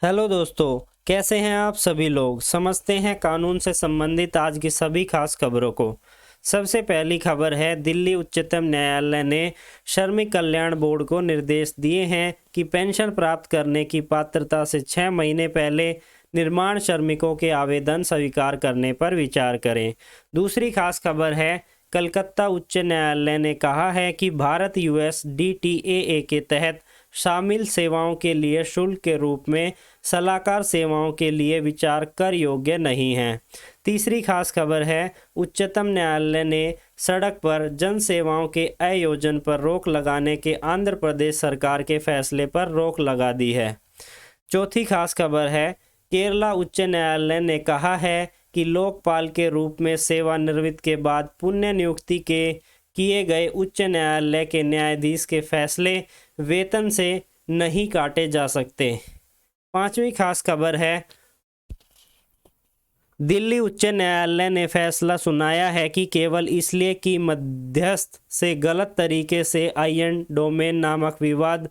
Hello दोस्तों, कैसे हैं आप सभी लोग। समझते हैं कानून से संबंधित आज की सभी खास खबरों को। सबसे पहली खबर है, दिल्ली उच्चतम न्यायालय ने श्रमिक कल्याण बोर्ड को निर्देश दिए हैं कि पेंशन प्राप्त करने की पात्रता से 6 महीने पहले निर्माण श्रमिकों के आवेदन स्वीकार करने पर विचार करें। दूसरी खास खबर है, कलकत्ता उच्च न्यायालय ने कहा है कि भारत यूएस डीटीएए के तहत शामिल सेवाओं के लिए शुल्क के रूप में सलाहकार सेवाओं के लिए विचार कर योग्य नहीं है। तीसरी खास खबर है, उच्चतम न्यायालय ने सड़क पर जन सेवाओं के आयोजन पर रोक लगाने के आंध्र प्रदेश सरकार के फैसले पर रोक लगा दी है। चौथी खास खबर है, केरला उच्च न्यायालय ने कहा है कि लोकपाल के रूप में सेवानिवृत्ति के बाद पुनः नियुक्ति के किए गए उच्च न्यायालय के न्यायाधीश के फैसले वेतन से नहीं काटे जा सकते। पांचवी खास खबर है, दिल्ली उच्च न्यायालय ने फैसला सुनाया है कि केवल इसलिए कि मध्यस्थ से गलत तरीके से आईएन डोमेन नामक विवाद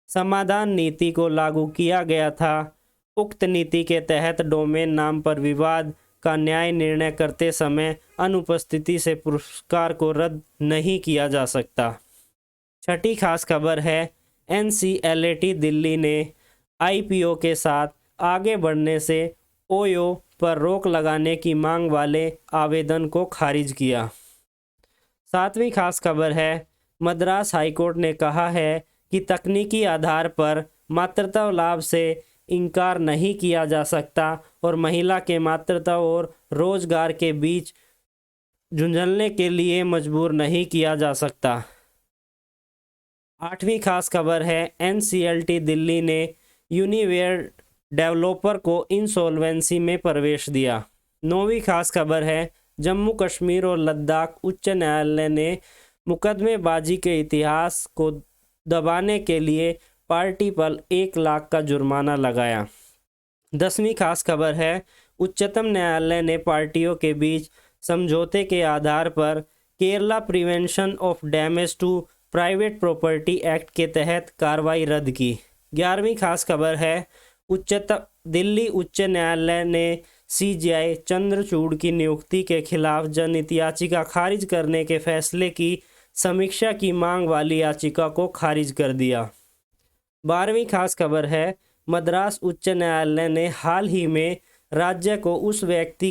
समाधान नीति को लागू किया गया था, उक्त नीति के तहत डोमेन नाम पर विवाद का न्याय निर्णय करते समय अनुपस्थिति से पुरस्कार को रद्द नहीं किया जा सकता। छठी खास खबर है, एनसीएलटी दिल्ली ने आईपीओ के साथ आगे बढ़ने से ओयो पर रोक लगाने की मांग वाले आवेदन को खारिज किया। सातवीं खास खबर है, मद्रास हाईकोर्ट ने कहा है कि तकनीकी आधार पर मातृत्व लाभ से इनकार नहीं किया जा सकता और महिला के मातृत्व और रोजगार के बीच झुंझलने के लिए मजबूर नहीं किया जा सकता। आठवीं खास खबर है, एनसीएलटी दिल्ली ने यूनिवेयर डेवलपर को इंसॉल्वेंसी में प्रवेश दिया। नौवीं खास खबर है, जम्मू कश्मीर और लद्दाख उच्च न्यायालय ने मुकदमेबाजी के इतिहास को दबाने के लिए पार्टी पर 1 लाख का जुर्माना लगाया। 10वीं खास खबर है, उच्चतम न्यायालय ने पार्टियों के बीच समझौते के आधार पर Kerala prevention of damage to private property act के तहत कार्रवाई रद्द की। 11वीं खास खबर है, दिल्ली उच्च न्यायालय ने सीजेआई चंद्रचूड़ की नियुक्ति के खिलाफ जनहित याचिका खारिज करने के फैसले की समीक्षा की मांग वाली याचिका को खारिज कर दिया। 12वीं खास खबर है, मद्रास उच्च न्यायालय ने हाल ही में राज्य को उस व्यक्ति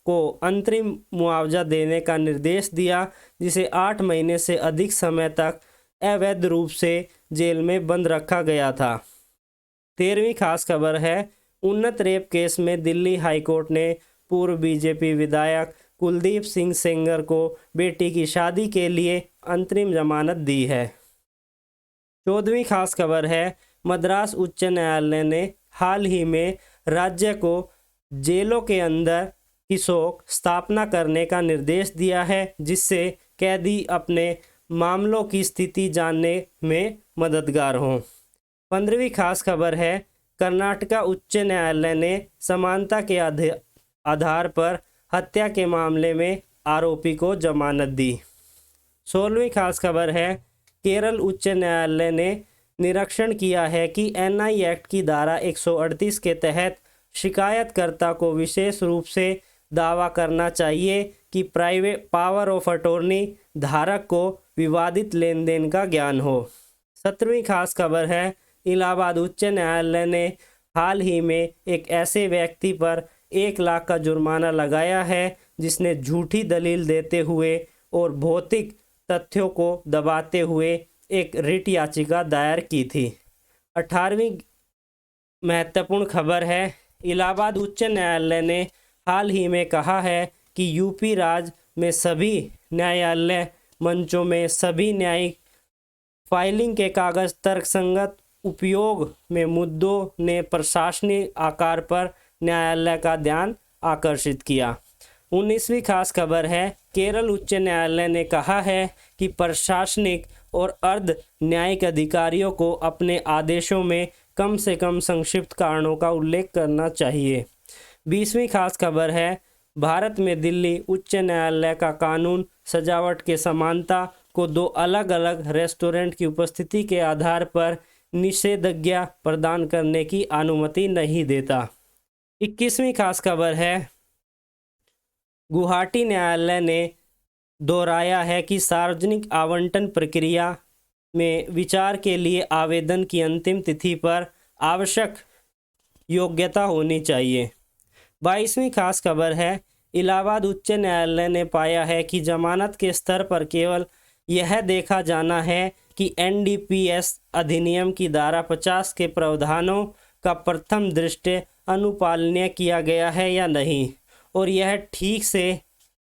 को अंतरिम मुआवजा देने का निर्देश दिया जिसे 8 महीने से अधिक समय तक अवैध रूप से जेल में बंद रखा गया था। 13वीं खास खबर है, उन्नत रेप केस में दिल्ली हाईकोर्ट ने पूर्व बीजेपी विधायक कुलदीप सिंह सेंगर को बेटी की शादी के लिए अंतरिम जमानत दी है। 14वीं खास खबर है, मद्रास उच्च न्यायालय ने हाल ही में राज्य को जेलों के अंदर की स्थापना करने का निर्देश दिया है जिससे कैदी अपने मामलों की स्थिति जानने में मददगार हों। 15वीं खास खबर है, कर्नाटका उच्च न्यायालय ने समानता के आधार पर हत्या के मामले में आरोपी को जमानत दी। 16वीं खास खबर है, केरल उच्च न्यायालय ने निरीक्षण किया है कि एनआई एक्ट की धारा 138 के तहत शिकायतकर्ता को विशेष रूप से दावा करना चाहिए कि प्राइवेट पावर ऑफ अटॉर्नी धारक को विवादित लेन देन का ज्ञान हो। 17वीं खास खबर है, इलाहाबाद उच्च न्यायालय ने हाल ही में एक ऐसे व्यक्ति पर 1 लाख का जुर्माना लगाया है जिसने झूठी दलील देते हुए और भौतिक तथ्यों को दबाते हुए एक रिट याचिका दायर की थी। 18वीं महत्वपूर्ण खबर है, इलाहाबाद उच्च न्यायालय ने हाल ही में कहा है कि यूपी राज्य में सभी न्यायालय मंचों में सभी न्यायिक फाइलिंग के कागज तर्कसंगत उपयोग में मुद्दों ने प्रशासनिक आकार पर न्यायालय का ध्यान आकर्षित किया। 19वीं खास खबर है, केरल उच्च न्यायालय ने कहा है कि प्रशासनिक और अर्ध न्यायिक अधिकारियों को अपने आदेशों में कम से कम संक्षिप्त कारणों का उल्लेख करना चाहिए। 20वीं खास खबर है, भारत में दिल्ली उच्च न्यायालय का कानून सजावट के समानता को 2 अलग अलग रेस्टोरेंट की उपस्थिति के आधार पर निषेधाज्ञा प्रदान करने की अनुमति नहीं देता। 21वीं खास खबर है, गुवाहाटी न्यायालय ने दोहराया है कि सार्वजनिक आवंटन प्रक्रिया में विचार के लिए आवेदन की अंतिम तिथि पर आवश्यक योग्यता होनी चाहिए। 22वीं खास खबर है, इलाहाबाद उच्च न्यायालय ने पाया है कि जमानत के स्तर पर केवल यह देखा जाना है कि एनडीपीएस अधिनियम की धारा 50 के प्रावधानों का प्रथम दृष्टया अनुपालनीय किया गया है या नहीं, और यह ठीक से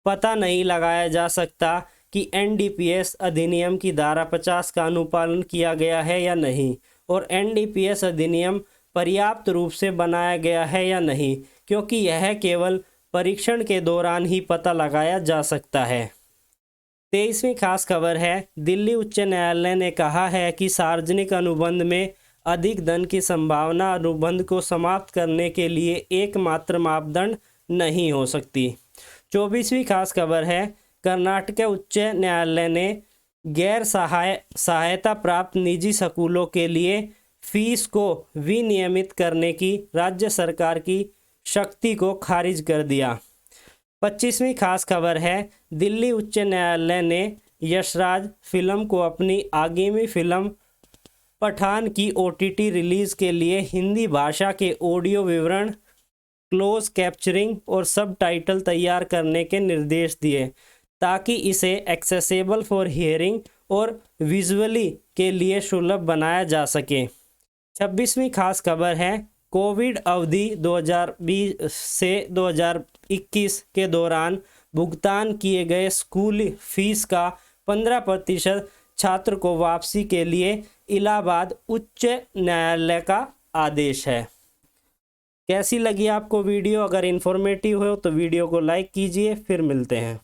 पता नहीं लगाया जा सकता कि एनडीपीएस अधिनियम की धारा 50 का अनुपालन किया गया है या नहीं, और एनडीपीएस अधिनियम पर्याप्त रूप से बनाया गया है या नहीं, क्योंकि यह केवल परीक्षण के दौरान ही पता लगाया जा सकता है। 23वीं खास खबर है, दिल्ली उच्च न्यायालय ने कहा है कि सार्वजनिक अनुबंध में अधिक धन की संभावना अनुबंध को समाप्त करने के लिए एकमात्र मापदंड नहीं हो सकती। 24वीं खास खबर है, कर्नाटक उच्च न्यायालय ने गैर सहायता प्राप्त निजी स्कूलों के लिए फीस को विनियमित करने की राज्य सरकार की शक्ति को खारिज कर दिया। 25वीं खास खबर है, दिल्ली उच्च न्यायालय ने यशराज फिल्म को अपनी आगामी फिल्म पठान की ओटीटी रिलीज के लिए हिंदी भाषा के ऑडियो विवरण, क्लोज कैप्चरिंग और सबटाइटल तैयार करने के निर्देश दिए, ताकि इसे एक्सेसिबल फॉर हियरिंग और विजुअली के लिए सुलभ बनाया जा सके। 26वीं खास खबर है, कोविड अवधि 2020 से 2021 के दौरान भुगतान किए गए स्कूल फीस का 15% छात्र को वापसी के लिए इलाहाबाद उच्च न्यायालय का आदेश है। कैसी लगी आपको वीडियो? अगर इन्फॉर्मेटिव हो तो वीडियो को लाइक कीजिए। फिर मिलते हैं।